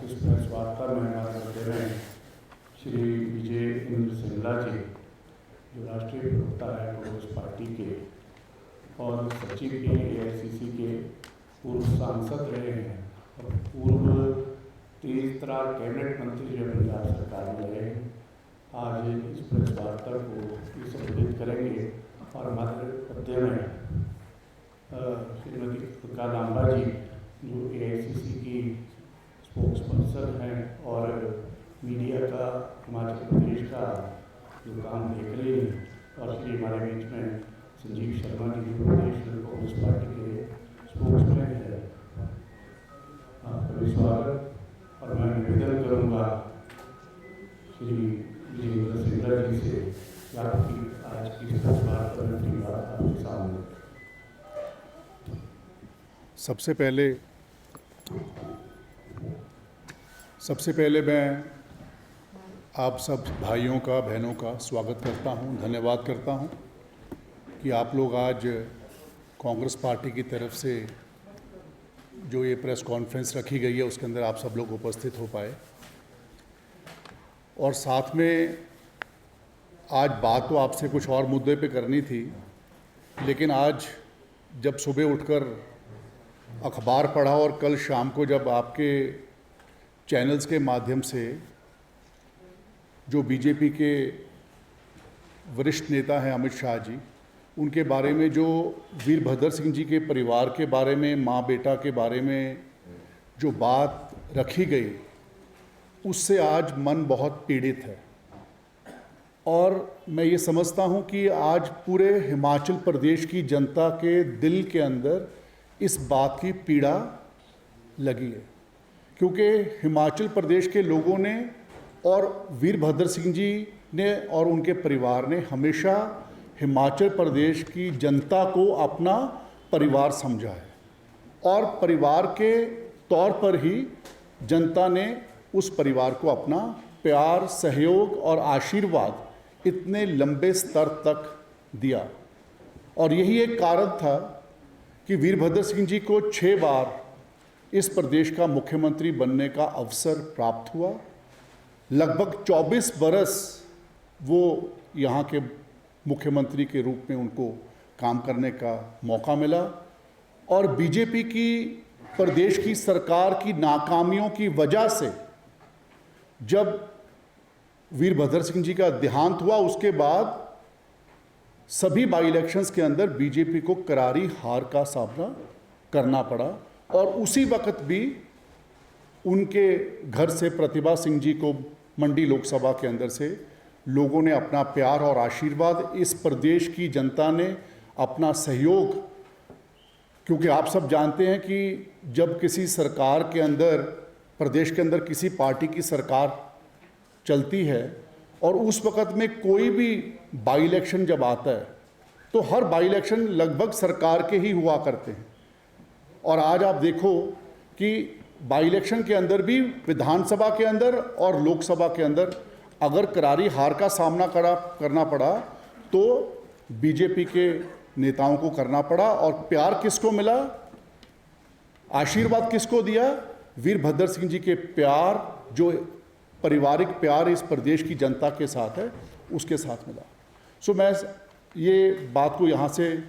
इस प्रेस वार्ता में हमारे मध्य में श्री विजय इंद्र सिंगला जी, जो राष्ट्रीय प्रवक्ता है कांग्रेस पार्टी के और सचिव के AICC के पूर्व सांसद रहे हैं और पूर्व 3 कैबिनेट मंत्री जो पंजाब सरकार में रहे हैं, आज इस प्रेस वार्ता को संबोधित करेंगे। और हमारे मध्य में श्रीमती कालांबा जी, जो AICC की स्पोक्स पर्सन हैं और मीडिया का हिमाचल प्रदेश का जो काम देख रही हैं, और श्री हमारे बीच में संजीव शर्मा जी, जो प्रदेश कांग्रेस पार्टी के स्पोक्समैन है। आपका भी स्वागत। और मैं निवेदन करूँगा श्री विजय सिंगला जी से कि आपकी आज की इस वार्ता में अपनी बात आपके सामने। सबसे पहले मैं आप सब भाइयों का, बहनों का स्वागत करता हूं, धन्यवाद करता हूं कि आप लोग आज कांग्रेस पार्टी की तरफ से जो ये प्रेस कॉन्फ्रेंस रखी गई है उसके अंदर आप सब लोग उपस्थित हो पाए। और साथ में आज बात तो आपसे कुछ और मुद्दे पे करनी थी, लेकिन आज जब सुबह उठकर अखबार पढ़ा और कल शाम को जब आपके चैनल्स के माध्यम से जो बीजेपी के वरिष्ठ नेता हैं अमित शाह जी, उनके बारे में जो वीरभद्र सिंह जी के परिवार के बारे में, माँ बेटा के बारे में जो बात रखी गई, उससे आज मन बहुत पीड़ित है। और मैं ये समझता हूँ कि आज पूरे हिमाचल प्रदेश की जनता के दिल के अंदर इस बात की पीड़ा लगी है, क्योंकि हिमाचल प्रदेश के लोगों ने और वीरभद्र सिंह जी ने और उनके परिवार ने हमेशा हिमाचल प्रदेश की जनता को अपना परिवार समझा है, और परिवार के तौर पर ही जनता ने उस परिवार को अपना प्यार, सहयोग और आशीर्वाद इतने लंबे स्तर तक दिया। और यही एक कारण था कि वीरभद्र सिंह जी को 6 बार इस प्रदेश का मुख्यमंत्री बनने का अवसर प्राप्त हुआ। लगभग 24 बरस वो यहाँ के मुख्यमंत्री के रूप में उनको काम करने का मौका मिला। और बीजेपी की प्रदेश की सरकार की नाकामियों की वजह से जब वीरभद्र सिंह जी का देहांत हुआ, उसके बाद सभी बाई इलेक्शंस के अंदर बीजेपी को करारी हार का सामना करना पड़ा। और उसी वक्त भी उनके घर से प्रतिभा सिंह जी को मंडी लोकसभा के अंदर से लोगों ने अपना प्यार और आशीर्वाद, इस प्रदेश की जनता ने अपना सहयोग, क्योंकि आप सब जानते हैं कि जब किसी सरकार के अंदर, प्रदेश के अंदर किसी पार्टी की सरकार चलती है और उस वक्त में कोई भी बाई इलेक्शन जब आता है तो हर बाई इलेक्शन लगभग सरकार के ही हुआ करते हैं। और आज आप देखो कि बाई इलेक्शन के अंदर भी विधानसभा के अंदर और लोकसभा के अंदर अगर करारी हार का सामना करना पड़ा तो बीजेपी के नेताओं को करना पड़ा। और प्यार किसको मिला, आशीर्वाद किसको दिया? वीरभद्र सिंह जी के प्यार, जो पारिवारिक प्यार इस प्रदेश की जनता के साथ है, उसके साथ मिला। सो मैं ये बात को यहाँ से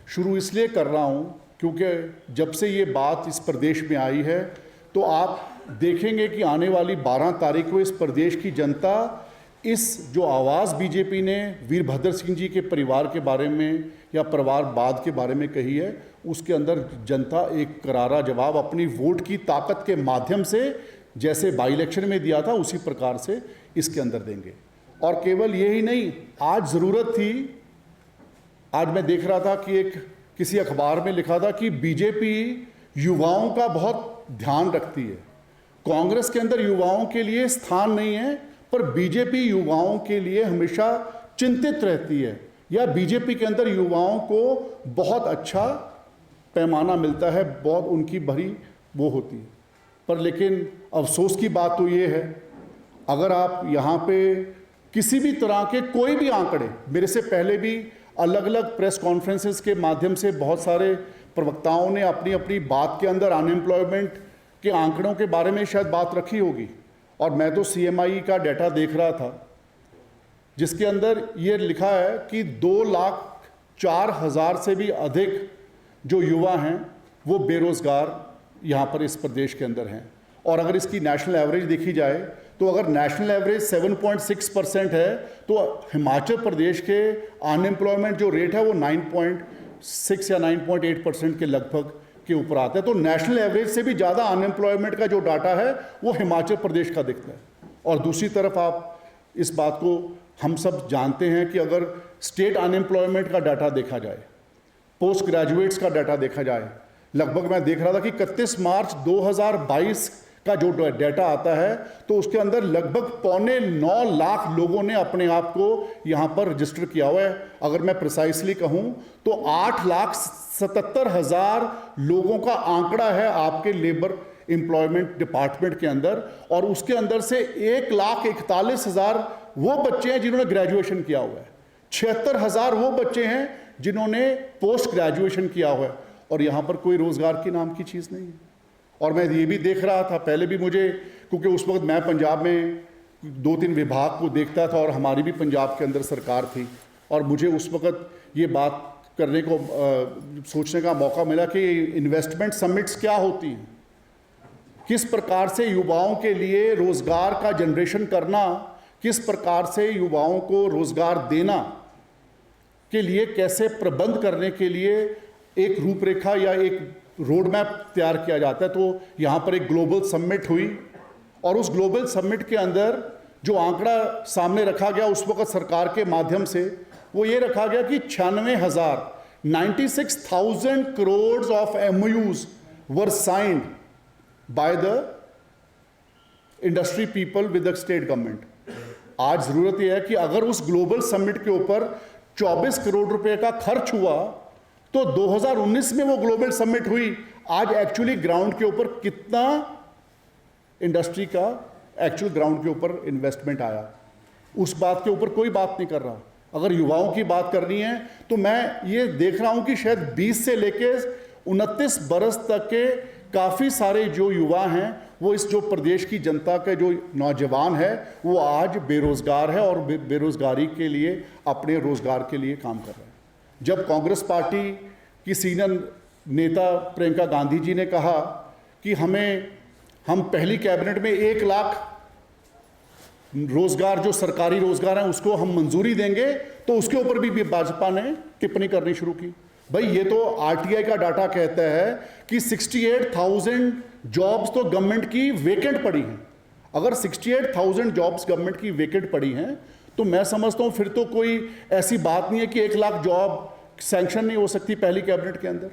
शुरू इसलिए कर रहा हूँ क्योंकि जब से ये बात इस प्रदेश में आई है तो आप देखेंगे कि आने वाली 12 तारीख को इस प्रदेश की जनता इस जो आवाज़ बीजेपी ने वीरभद्र सिंह जी के परिवार के बारे में या परिवारवाद के बारे में कही है, उसके अंदर जनता एक करारा जवाब अपनी वोट की ताकत के माध्यम से, जैसे बाई इलेक्शन में दिया था, उसी प्रकार से इसके अंदर देंगे। और केवल यही नहीं, आज ज़रूरत थी, आज मैं देख रहा था कि एक किसी अखबार में लिखा था कि बीजेपी युवाओं का बहुत ध्यान रखती है। कांग्रेस के अंदर युवाओं के लिए स्थान नहीं है, पर बीजेपी युवाओं के लिए हमेशा चिंतित रहती है, या बीजेपी के अंदर युवाओं को बहुत अच्छा पैमाना मिलता है, बहुत उनकी भरी वो होती है। पर लेकिन अफसोस की बात तो ये है, अगर आप यहाँ पे किसी भी तरह के कोई भी आंकड़े, मेरे से पहले भी अलग अलग प्रेस कॉन्फ्रेंसेस के माध्यम से बहुत सारे प्रवक्ताओं ने अपनी अपनी बात के अंदर अनएम्प्लॉयमेंट के आंकड़ों के बारे में शायद बात रखी होगी, और मैं तो CMI का डाटा देख रहा था जिसके अंदर ये लिखा है कि 2,04,000 से भी अधिक जो युवा हैं वो बेरोज़गार यहाँ पर इस प्रदेश के अंदर हैं। और अगर इसकी नेशनल एवरेज देखी जाए तो अगर नेशनल एवरेज 7.6% है तो हिमाचल प्रदेश के अनएम्प्लॉयमेंट जो रेट है वो 9.6 या 9.8% के लगभग के ऊपर आता है। तो नेशनल एवरेज से भी ज़्यादा अनएम्प्लॉयमेंट का जो डाटा है वो हिमाचल प्रदेश का दिखता है। और दूसरी तरफ आप इस बात को हम सब जानते हैं कि अगर स्टेट अनएम्प्लॉयमेंट का डाटा देखा जाए, पोस्ट ग्रेजुएट्स का डाटा देखा जाए, लगभग मैं देख रहा था कि 31 मार्च 2022 का जो डाटा आता है तो उसके अंदर लगभग 8.25 लाख लोगों ने अपने आप को यहाँ पर रजिस्टर किया हुआ है। अगर मैं प्रिसाइसली कहूँ तो 8,77,000 लोगों का आंकड़ा है आपके लेबर एम्प्लॉयमेंट डिपार्टमेंट के अंदर, और उसके अंदर से 1,41,000 वो बच्चे हैं जिन्होंने ग्रेजुएशन किया हुआ है, 76,000 वो बच्चे हैं जिन्होंने पोस्ट ग्रेजुएशन किया हुआ है, और यहाँ पर कोई रोज़गार की नाम की चीज़ नहीं है। और मैं ये भी देख रहा था पहले भी, मुझे क्योंकि उस वक्त मैं पंजाब में 2-3 विभाग को देखता था और हमारी भी पंजाब के अंदर सरकार थी, और मुझे उस वक्त ये बात करने को सोचने का मौका मिला कि इन्वेस्टमेंट समिट्स क्या होती हैं, किस प्रकार से युवाओं के लिए रोज़गार का जनरेशन करना, किस प्रकार से युवाओं को रोज़गार देना के लिए कैसे प्रबंध करने के लिए एक रूपरेखा या एक रोड मैप तैयार किया जाता है। तो यहाँ पर एक ग्लोबल समिट हुई, और उस ग्लोबल समिट के अंदर जो आंकड़ा सामने रखा गया उस वक्त सरकार के माध्यम से, वो ये रखा गया कि 96,000 crores of MOUs were signed by the industry people with the state government. आज ज़रूरत यह है कि अगर उस ग्लोबल समिट के ऊपर 24 करोड़ रुपए का खर्च हुआ तो 2019 में वो ग्लोबल समिट हुई, आज एक्चुअली ग्राउंड के ऊपर कितना इंडस्ट्री का एक्चुअल ग्राउंड के ऊपर इन्वेस्टमेंट आया, उस बात के ऊपर कोई बात नहीं कर रहा। अगर युवाओं की बात करनी है तो मैं ये देख रहा हूं कि शायद 20 से लेके 29 बरस तक के काफ़ी सारे जो युवा हैं, वो इस जो प्रदेश की जनता के जो नौजवान है वो आज बेरोज़गार है और बेरोज़गारी के लिए, अपने रोज़गार के लिए काम कर रहे हैं। जब कांग्रेस पार्टी की सीनियर नेता प्रियंका गांधी जी ने कहा कि हम पहली कैबिनेट में 1 लाख रोज़गार जो सरकारी रोज़गार है उसको हम मंजूरी देंगे, तो उसके ऊपर भी भाजपा ने टिप्पणी करनी शुरू की। भाई ये तो RTI का डाटा कहता है कि 68,000 जॉब्स तो गवर्नमेंट की वेकेंट पड़ी हैं। अगर 68,000 जॉब्स गवर्नमेंट की वेकेंट पड़ी हैं तो मैं समझता हूँ फिर तो कोई ऐसी बात नहीं है कि 1 लाख जॉब सैंक्शन नहीं हो सकती पहली कैबिनेट के अंदर,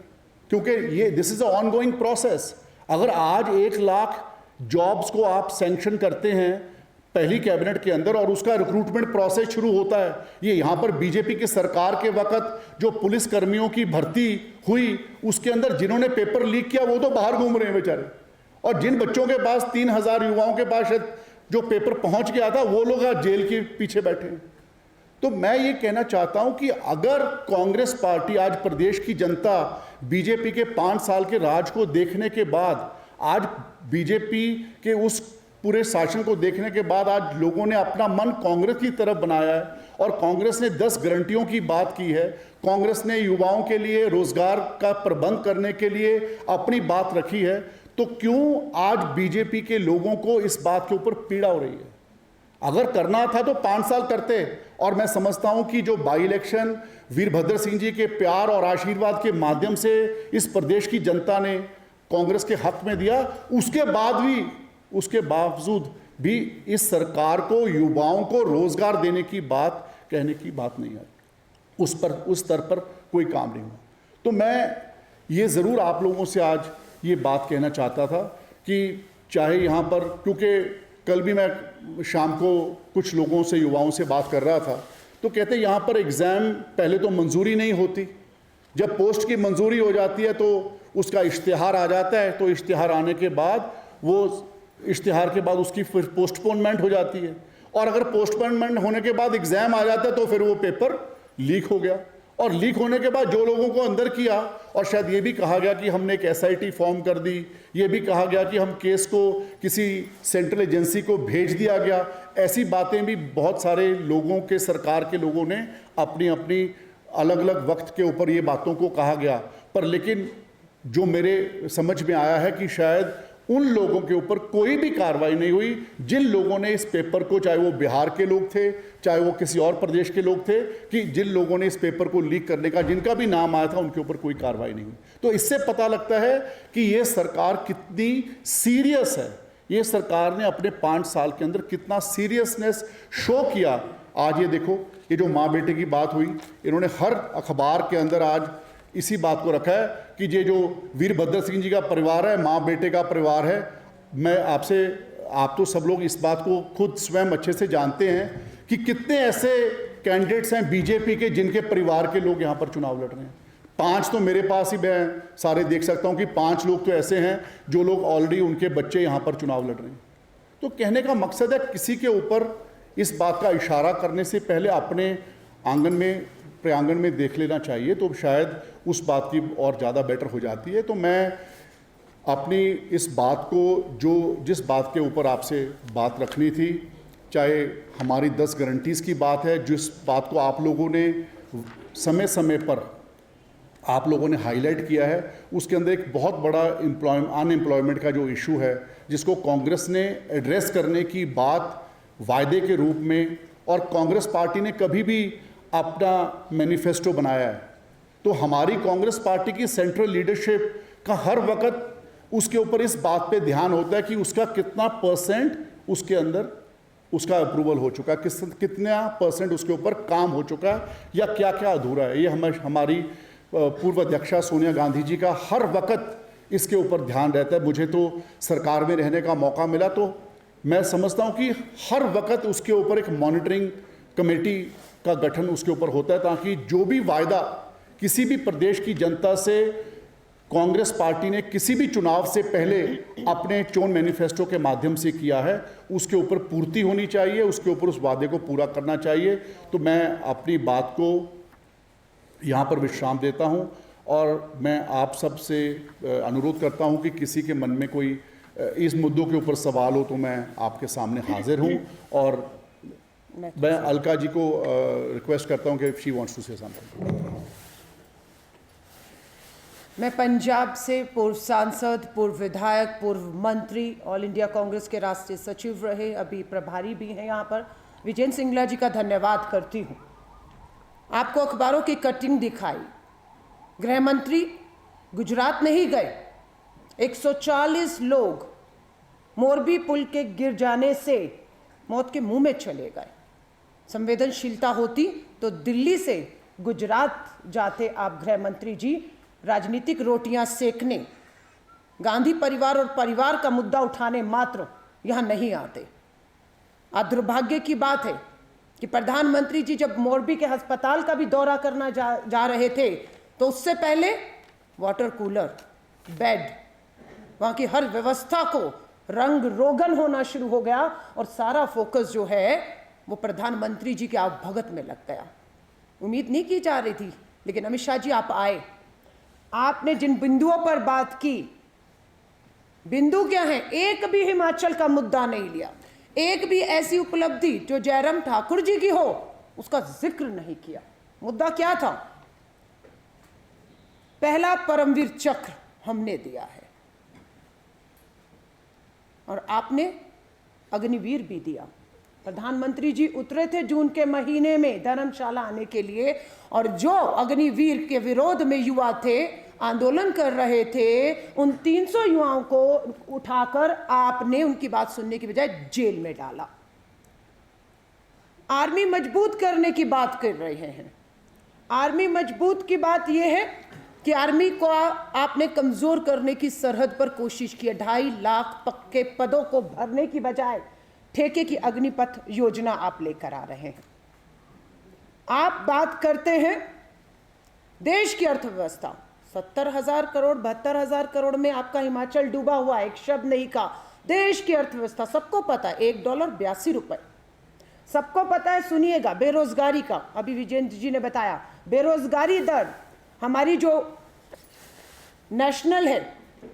क्योंकि ये this is a ongoing process. अगर आज 1 लाख जॉब्स को आप सैंक्शन करते हैं पहली कैबिनेट के अंदर और उसका रिक्रूटमेंट प्रोसेस शुरू होता है, ये यहाँ पर बीजेपी की सरकार के वक्त जो पुलिस कर्मियों की भर्ती हुई उसके अंदर जिन्होंने पेपर लीक किया वो तो बाहर घूम रहे हैं बेचारे, और जिन बच्चों के पास 3,000 युवाओं के पास जो पेपर पहुंच गया था वो लोग आज जेल के पीछे बैठे हैं। तो मैं ये कहना चाहता हूं कि अगर कांग्रेस पार्टी, आज प्रदेश की जनता बीजेपी के 5 साल के राज को देखने के बाद, आज बीजेपी के उस पूरे शासन को देखने के बाद आज लोगों ने अपना मन कांग्रेस की तरफ बनाया है, और कांग्रेस ने 10 गारंटियों की बात की है। कांग्रेस ने युवाओं के लिए रोजगार का प्रबंध करने के लिए अपनी बात रखी है, तो क्यों आज बीजेपी के लोगों को इस बात के ऊपर पीड़ा हो रही है? अगर करना था तो 5 साल करते, और मैं समझता हूं कि जो बाई इलेक्शन वीरभद्र सिंह जी के प्यार और आशीर्वाद के माध्यम से इस प्रदेश की जनता ने कांग्रेस के हक में दिया, उसके बावजूद भी इस सरकार को युवाओं को रोजगार देने की बात, कहने की बात नहीं आई, उस स्तर पर कोई काम नहीं हुआ। तो मैं ये ज़रूर आप लोगों से आज ये बात कहना चाहता था कि चाहे यहाँ पर, क्योंकि कल भी मैं शाम को कुछ लोगों से, युवाओं से बात कर रहा था, तो कहते यहाँ पर एग्ज़ाम पहले तो मंजूरी नहीं होती, जब पोस्ट की मंजूरी हो जाती है तो उसका इश्तिहार आ जाता है, तो इश्तिहार आने के बाद वो इश्तिहार के बाद उसकी फिर पोस्टपोनमेंट हो जाती है, और अगर पोस्टपोनमेंट होने के बाद एग्ज़ाम आ जाता है तो फिर वो पेपर लीक हो गया। और लीक होने के बाद जो लोगों को अंदर किया, और शायद ये भी कहा गया कि हमने एक SIT फॉर्म कर दी, ये भी कहा गया कि हम केस को किसी सेंट्रल एजेंसी को भेज दिया गया, ऐसी बातें भी बहुत सारे लोगों के, सरकार के लोगों ने अपनी अपनी अलग अलग वक्त के ऊपर ये बातों को कहा गया। पर लेकिन जो मेरे समझ में आया है कि शायद उन लोगों के ऊपर कोई भी कार्रवाई नहीं हुई जिन लोगों ने इस पेपर को, चाहे वो बिहार के लोग थे, चाहे वो किसी और प्रदेश के लोग थे, कि जिन लोगों ने इस पेपर को लीक करने का, जिनका भी नाम आया था, उनके ऊपर कोई कार्रवाई नहीं हुई। तो इससे पता लगता है कि ये सरकार कितनी सीरियस है, ये सरकार ने अपने 5 साल के अंदर कितना सीरियसनेस शो किया। आज ये देखो, ये जो माँ बेटे की बात हुई, इन्होंने हर अखबार के अंदर आज इसी बात को रखा है कि ये जो वीरभद्र सिंह जी का परिवार है, माँ बेटे का परिवार है। मैं आपसे, आप तो सब लोग इस बात को खुद स्वयं अच्छे से जानते हैं कि कितने ऐसे कैंडिडेट्स हैं बीजेपी के जिनके परिवार के लोग यहाँ पर चुनाव लड़ रहे हैं। 5 तो मेरे पास ही मैं सारे देख सकता हूँ कि 5 लोग तो ऐसे हैं जो लोग ऑलरेडी उनके बच्चे यहाँ पर चुनाव लड़ रहे हैं। तो कहने का मकसद है, किसी के ऊपर इस बात का इशारा करने से पहले अपने आंगन में, प्रांगण में देख लेना चाहिए, तो शायद उस बात की और ज़्यादा बेटर हो जाती है। तो मैं अपनी इस बात को, जिस बात के ऊपर आपसे बात रखनी थी, चाहे हमारी 10 गारंटीज़ की बात है, जिस बात को आप लोगों ने समय समय पर आप लोगों ने हाईलाइट किया है, उसके अंदर एक बहुत बड़ा अनएम्प्लॉयमेंट का जो इशू है, जिसको कांग्रेस ने एड्रेस करने की बात वायदे के रूप में, और कांग्रेस पार्टी ने कभी भी अपना मैनिफेस्टो बनाया है, तो हमारी कांग्रेस पार्टी की सेंट्रल लीडरशिप का हर वक्त उसके ऊपर इस बात पे ध्यान होता है कि उसका कितना % उसके अंदर उसका अप्रूवल हो चुका है, कितना % उसके ऊपर काम हो चुका है, या क्या क्या अधूरा है। ये हमारी पूर्व अध्यक्षा सोनिया गांधी जी का हर वक्त इसके ऊपर ध्यान रहता है। मुझे तो सरकार में रहने का मौका मिला, तो मैं समझता हूँ कि हर वक्त उसके ऊपर एक मॉनिटरिंग कमेटी का गठन उसके ऊपर होता है, ताकि जो भी वायदा किसी भी प्रदेश की जनता से कांग्रेस पार्टी ने किसी भी चुनाव से पहले अपने चोन मैनिफेस्टो के माध्यम से किया है, उसके ऊपर पूर्ति होनी चाहिए, उसके ऊपर उस वादे को पूरा करना चाहिए। तो मैं अपनी बात को यहाँ पर विश्राम देता हूँ, और मैं आप सब से अनुरोध करता हूँ कि किसी के मन में कोई इस मुद्दों के ऊपर सवाल हो तो मैं आपके सामने हाजिर हूँ। और मैं अलका जी को रिक्वेस्ट करता हूँ कि she wants to say something. मैं पंजाब से पूर्व सांसद, पूर्व विधायक, पूर्व मंत्री, ऑल इंडिया कांग्रेस के राष्ट्रीय सचिव रहे, अभी प्रभारी भी हैं यहाँ पर, विजेंद्र सिंगला जी का धन्यवाद करती हूँ। आपको अखबारों की कटिंग दिखाई, गृह मंत्री गुजरात नहीं गए, 140 लोग मोरबी पुल के गिर जाने से मौत के मुंह में चले गए। संवेदनशीलता होती तो दिल्ली से गुजरात जाते आप गृह मंत्री जी, राजनीतिक रोटियां सेकने, गांधी परिवार और परिवार का मुद्दा उठाने मात्र यहां नहीं आते। आज दुर्भाग्य की बात है कि प्रधानमंत्री जी जब मोरबी के अस्पताल का भी दौरा करना जा रहे थे, तो उससे पहले वाटर कूलर, बेड, वहां की हर व्यवस्था को रंग रोगन होना शुरू हो गया, और सारा फोकस जो है वो प्रधानमंत्री जी के आवभगत में लग गया। उम्मीद नहीं की जा रही थी, लेकिन अमित शाह जी आप आए, आपने जिन बिंदुओं पर बात की, बिंदु क्या है, एक भी हिमाचल का मुद्दा नहीं लिया, एक भी ऐसी उपलब्धि जो जयराम ठाकुर जी की हो उसका जिक्र नहीं किया। मुद्दा क्या था? पहला परमवीर चक्र हमने दिया है, और आपने अग्निवीर भी दिया। प्रधानमंत्री जी उतरे थे जून के महीने में धर्मशाला आने के लिए, और जो अग्निवीर के विरोध में युवा थे, आंदोलन कर रहे थे, उन 300 युवाओं को उठाकर आपने उनकी बात सुनने की बजाय जेल में डाला। आर्मी मजबूत करने की बात कर रहे हैं। आर्मी मजबूत की बात यह है कि आर्मी को आपने कमजोर करने की सरहद पर कोशिश की। 2.5 लाख पक्के पदों को भरने की बजाय ठेके की अग्निपथ योजना आप लेकर आ रहे हैं। आप बात करते हैं देश की अर्थव्यवस्था, 70,000 करोड़ 72,000 करोड़ में आपका हिमाचल डूबा हुआ, एक शब्द नहीं कहा। देश की अर्थव्यवस्था सबको पता है, $1 82 रुपए, सबको पता है। सुनिएगा, बेरोजगारी का अभी विजेंद्र जी ने बताया, बेरोजगारी दर हमारी जो नेशनल है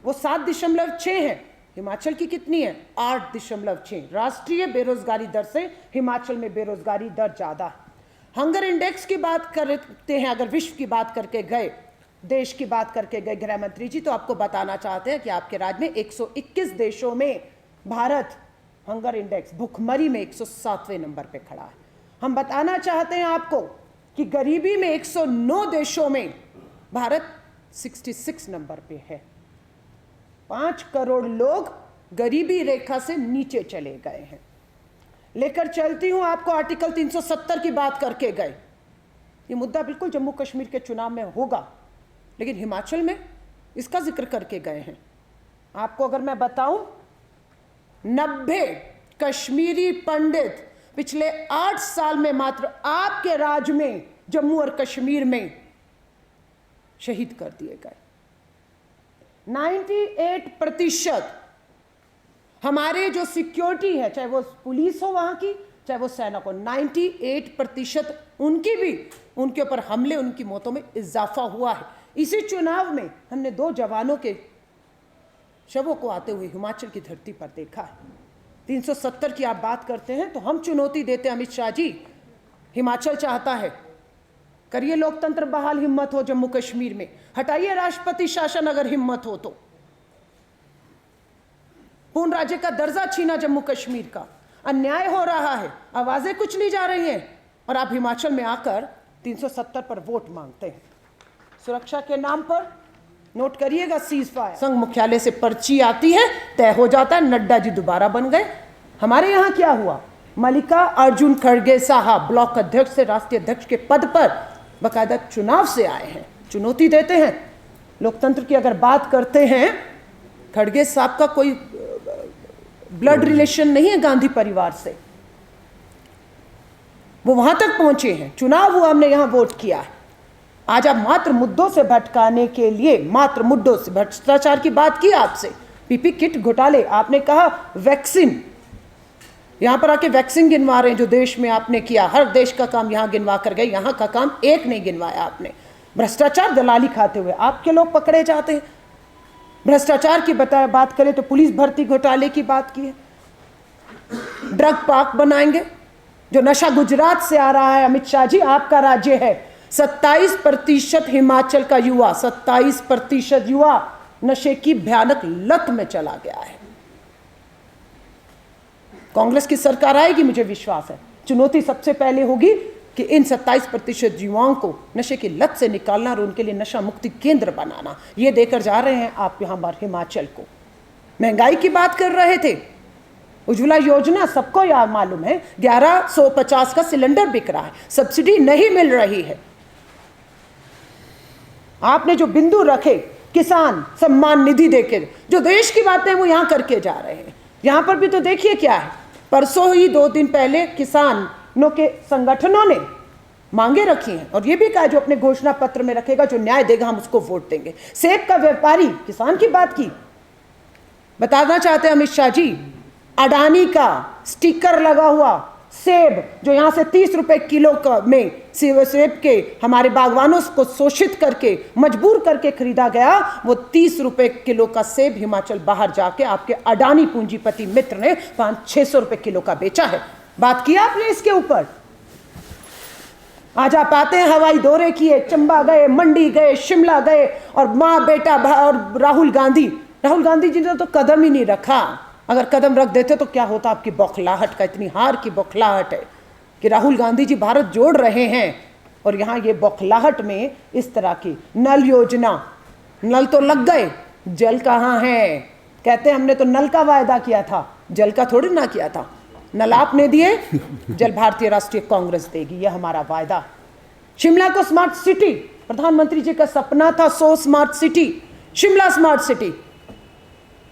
वो 7.6 है, हिमाचल की कितनी है? 8.6। राष्ट्रीय बेरोजगारी दर से हिमाचल में बेरोजगारी दर ज़्यादा है। हंगर इंडेक्स की बात करते हैं, अगर विश्व की बात करके गए, देश की बात करके गए गृह मंत्री जी, तो आपको बताना चाहते हैं कि आपके राज्य में 121 देशों में भारत हंगर इंडेक्स भुखमरी में 107वें नंबर पे खड़ा है। हम बताना चाहते हैं आपको कि गरीबी में 109 देशों में भारत 66 नंबर पे है। 5 करोड़ लोग गरीबी रेखा से नीचे चले गए हैं। लेकर चलती हूं आपको आर्टिकल 370 की बात करके गए। ये मुद्दा बिल्कुल जम्मू कश्मीर के चुनाव में होगा, लेकिन हिमाचल में इसका जिक्र करके गए हैं। आपको अगर मैं बताऊं, 90 कश्मीरी पंडित पिछले 8 साल में मात्र आपके राज्य में, जम्मू और कश्मीर में शहीद कर दिए गए। 98% हमारे जो सिक्योरिटी है, चाहे वो पुलिस हो वहां की, चाहे वो सेना हो, 98% उनकी भी, उनके ऊपर हमले, उनकी मौतों में इजाफा हुआ है। इसी चुनाव में हमने 2 जवानों के शवों को आते हुए हिमाचल की धरती पर देखा है। 370 की आप बात करते हैं तो हम चुनौती देते हैं अमित शाह जी, हिमाचल चाहता है, करिए लोकतंत्र बहाल, हिम्मत हो जम्मू कश्मीर में, हटाइए राष्ट्रपति शासन अगर हिम्मत हो तो, पूर्ण राज्य का दर्जा छीना जम्मू कश्मीर का, अन्याय हो रहा है, आवाजें कुछ नहीं जा रही हैं, और आप हिमाचल में आकर 370 पर वोट मांगते हैं। सुरक्षा के नाम पर नोट करिएगा, सीज फायर, संघ मुख्यालय से पर्ची आती है, तय हो जाता है, नड्डा जी दोबारा बन गए। हमारे यहां क्या हुआ? मल्लिका अर्जुन खड़गे साहब ब्लॉक अध्यक्ष से राष्ट्रीय अध्यक्ष के पद पर बाकायदा चुनाव से आए हैं। चुनौती देते हैं लोकतंत्र की। अगर बात करते हैं, खड़गे साहब का कोई ब्लड रिलेशन नहीं है गांधी परिवार से, वो वहां तक पहुंचे हैं, चुनाव हुआ, हमने यहां वोट किया है। आज आप मात्र मुद्दों से भटकाने के लिए, मात्र मुद्दों से, भ्रष्टाचार की बात की आपसे, पीपी किट घोटाले, आपने कहा वैक्सीन, यहां पर आके वैक्सीन गिनवा रहे हैं जो देश में आपने किया, हर देश का काम यहां गिनवा कर गए, यहां का काम एक नहीं गिनवाया आपने। भ्रष्टाचार दलाली खाते हुए आपके लोग पकड़े जाते हैं। भ्रष्टाचार की बात करें तो पुलिस भर्ती घोटाले की बात की है। ड्रग पार्क बनाएंगे, जो नशा गुजरात से आ रहा है, अमित शाह जी आपका राज्य है, 27% हिमाचल का युवा, 27% युवा नशे की भयानक लत में चला गया है। कांग्रेस की सरकार आएगी, मुझे विश्वास है। चुनौती सबसे पहले होगी कि इन 27% युवाओं को नशे की लत से निकालना और उनके लिए नशा मुक्ति केंद्र बनाना। ये देकर जा रहे हैं आप यहां पर हिमाचल को। महंगाई की बात कर रहे थे, उज्ज्वला योजना सबको याद मालूम है, 1150 का सिलेंडर बिक रहा है, सब्सिडी नहीं मिल रही है। आपने जो बिंदु रखे किसान सम्मान निधि देकर, जो देश की बातें वो यहां करके जा रहे हैं। यहां पर भी तो देखिए क्या है, परसों ही 2 दिन पहले किसानों के संगठनों ने मांगे रखी हैं और ये भी कहा जो अपने घोषणा पत्र में रखेगा, जो न्याय देगा हम उसको वोट देंगे। सेब का व्यापारी किसान की बात की, बताना चाहते हैं अमित शाह जी, अडानी का स्टिकर लगा हुआ सेब जो यहां से 30 रुपए किलो में सेब के हमारे बागवानों को शोषित करके मजबूर करके खरीदा गया, वो 30 रुपए किलो का सेब हिमाचल बाहर जाके आपके अडानी पूंजीपति मित्र ने 500-600 रुपए किलो का बेचा है। बात किया आपने इसके ऊपर? आज आप आते हैं, हवाई दौरे किए, चंबा गए, मंडी गए, शिमला गए, और माँ बेटा और राहुल गांधी जी ने तो कदम ही नहीं रखा। अगर कदम रख देते तो क्या होता? आपकी बौखलाहट का, इतनी हार की बौखलाहट है कि राहुल गांधी जी भारत जोड़ रहे हैं और यहाँ ये बौखलाहट में इस तरह की नल योजना, नल तो लग गए, जल कहाँ है? कहते हैं हमने तो नल का वायदा किया था, जल का थोड़ी ना किया था। नल आपने दिए, जल भारतीय राष्ट्रीय कांग्रेस देगी, यह हमारा वायदा। शिमला को स्मार्ट सिटी, प्रधानमंत्री जी का सपना था, 100 smart city, Shimla smart city.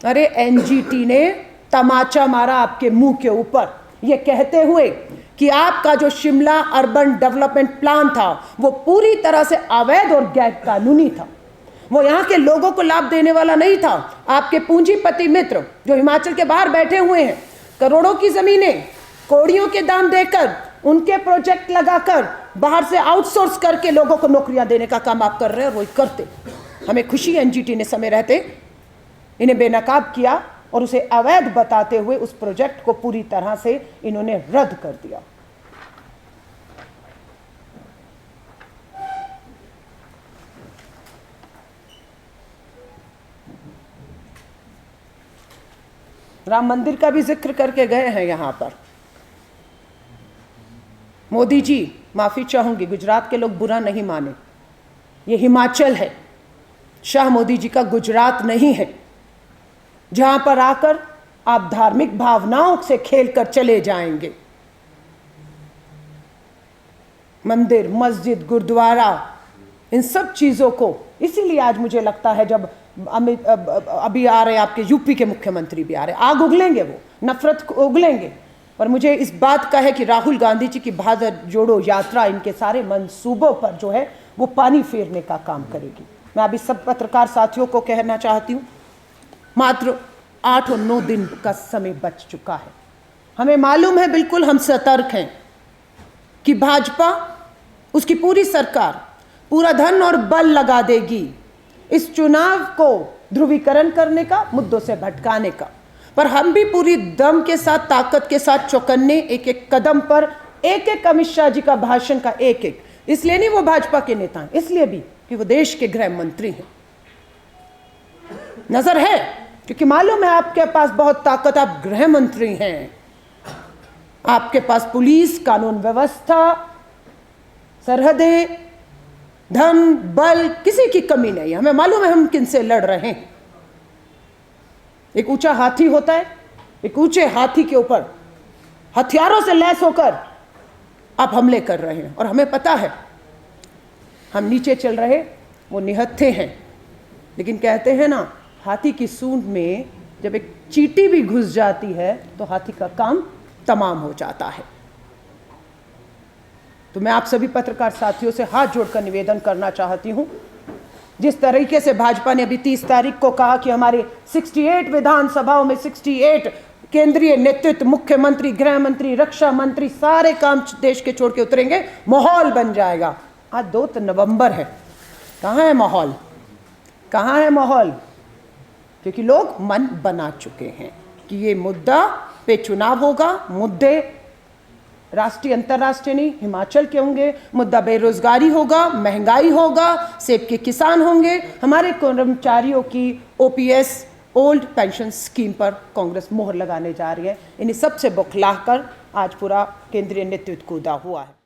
अरे एनजीटी ने तमाचा मारा आपके मुंह के ऊपर, ये कहते हुए कि आपका जो शिमला अर्बन डेवलपमेंट प्लान था वो पूरी तरह से अवैध और गैर कानूनी था, वो यहाँ के लोगों को लाभ देने वाला नहीं था। आपके पूंजीपति मित्र जो हिमाचल के बाहर बैठे हुए हैं, करोड़ों की जमीनें कौड़ियों के दाम देकर उनके प्रोजेक्ट लगाकर बाहर से आउटसोर्स करके लोगों को नौकरियां देने का काम आप कर रहे हैं और वही करते। हमें खुशी है एनजीटी ने समय रहते इन्हें बेनकाब किया और उसे अवैध बताते हुए उस प्रोजेक्ट को पूरी तरह से इन्होंने रद्द कर दिया। राम मंदिर का भी जिक्र करके गए हैं यहां पर। मोदी जी, माफी चाहूंगी, गुजरात के लोग बुरा नहीं माने, ये हिमाचल है, शाह मोदी जी का गुजरात नहीं है, जहां पर आकर आप धार्मिक भावनाओं से खेलकर चले जाएंगे। मंदिर, मस्जिद, गुरुद्वारा, इन सब चीजों को, इसीलिए आज मुझे लगता है जब अभी आ रहे आपके यूपी के मुख्यमंत्री भी आ रहे, आग उगलेंगे, वो नफरत उगलेंगे, पर मुझे इस बात का है कि राहुल गांधी जी की भारत जोड़ो यात्रा इनके सारे मंसूबों पर जो है वो पानी फेरने का काम करेगी। मैं अभी सब पत्रकार साथियों को कहना चाहती हूँ, मात्र 8 और 9 दिन का समय बच चुका है। हमें मालूम है, बिल्कुल हम सतर्क हैं कि भाजपा, उसकी पूरी सरकार पूरा धन और बल लगा देगी इस चुनाव को ध्रुवीकरण करने का, मुद्दों से भटकाने का। पर हम भी पूरी दम के साथ, ताकत के साथ चौकन्ने, एक एक कदम पर, एक एक अमित शाह जी का भाषण का एक एक, इसलिए नहीं वो भाजपा के नेता हैं, इसलिए भी कि वो देश के गृह मंत्री हैं। नजर है, क्योंकि मालूम है आपके पास बहुत ताकत, आप गृह मंत्री हैं, आपके पास पुलिस, कानून व्यवस्था, सरहदें, धन, बल, किसी की कमी नहीं है। हमें मालूम है हम किनसे लड़ रहे हैं। एक ऊंचा हाथी होता है, एक ऊंचे हाथी के ऊपर हथियारों से लैस होकर आप हमले कर रहे हैं, और हमें पता है हम नीचे चल रहे, वो निहत्थे हैं। लेकिन कहते हैं ना, हाथी की सूंड में जब एक चींटी भी घुस जाती है तो हाथी का काम तमाम हो जाता है। तो मैं आप सभी पत्रकार साथियों से हाथ जोड़कर निवेदन करना चाहती हूं, जिस तरीके से भाजपा ने अभी 30 तारीख को कहा कि हमारे 68 विधानसभाओं में 68 केंद्रीय नेतृत्व, मुख्यमंत्री, गृह मंत्री, रक्षा मंत्री, सारे काम देश के छोड़ के उतरेंगे, माहौल बन जाएगा। आज 2 नवंबर है, कहाँ है माहौल, कहाँ है माहौल? क्योंकि लोग मन बना चुके हैं कि ये मुद्दा पे चुनाव होगा। मुद्दे राष्ट्रीय अंतर्राष्ट्रीय नहीं, हिमाचल के होंगे। मुद्दा बेरोजगारी होगा, महंगाई होगा, सेब के किसान होंगे, हमारे कर्मचारियों की ओपीएस, ओल्ड पेंशन स्कीम पर कांग्रेस मोहर लगाने जा रही है। इन्हें सबसे बौखलाकर आज पूरा केंद्रीय नेतृत्व कूदा हुआ है।